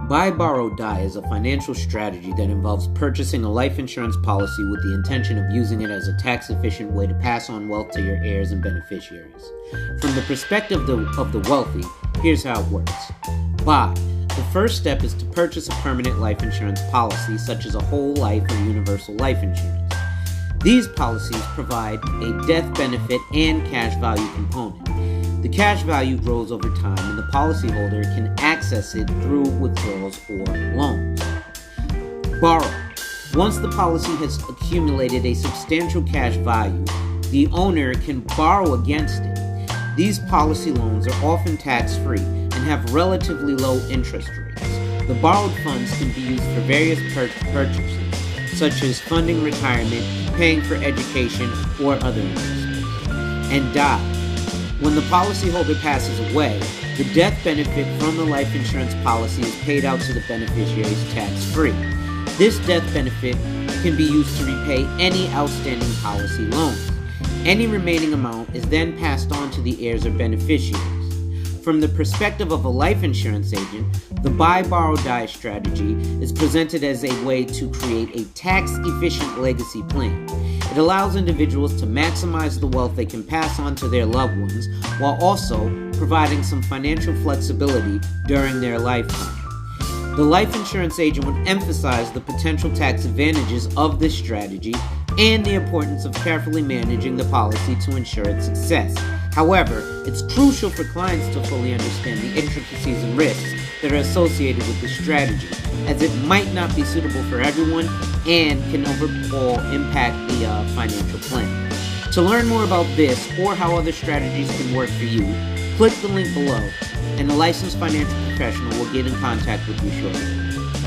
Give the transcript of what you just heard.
Buy, borrow, die is a financial strategy that involves purchasing a life insurance policy with the intention of using it as a tax-efficient way to pass on wealth to your heirs and beneficiaries. From the perspective of the wealthy, here's how it works. Buy. The first step is to purchase a permanent life insurance policy, such as a whole life or universal life insurance. These policies provide a death benefit and cash value component. The cash value grows over time and the policyholder can access it through withdrawals or loans. Borrow. Once the policy has accumulated a substantial cash value, the owner can borrow against it. These policy loans are often tax-free and have relatively low interest rates. The borrowed funds can be used for various purchases, such as funding retirement, paying for education, or other investments. And die. When the policyholder passes away, the death benefit from the life insurance policy is paid out to the beneficiaries tax-free. This death benefit can be used to repay any outstanding policy loans. Any remaining amount is then passed on to the heirs or beneficiaries. From the perspective of a life insurance agent, the buy, borrow, die strategy is presented as a way to create a tax-efficient legacy plan. It allows individuals to maximize the wealth they can pass on to their loved ones while also providing some financial flexibility during their lifetime. The life insurance agent would emphasize the potential tax advantages of this strategy and the importance of carefully managing the policy to ensure its success. However, it's crucial for clients to fully understand the intricacies and risks that are associated with this strategy, as it might not be suitable for everyone and can overall impact the financial plan. To learn more about this or how other strategies can work for you, click the link below and a licensed financial professional will get in contact with you shortly.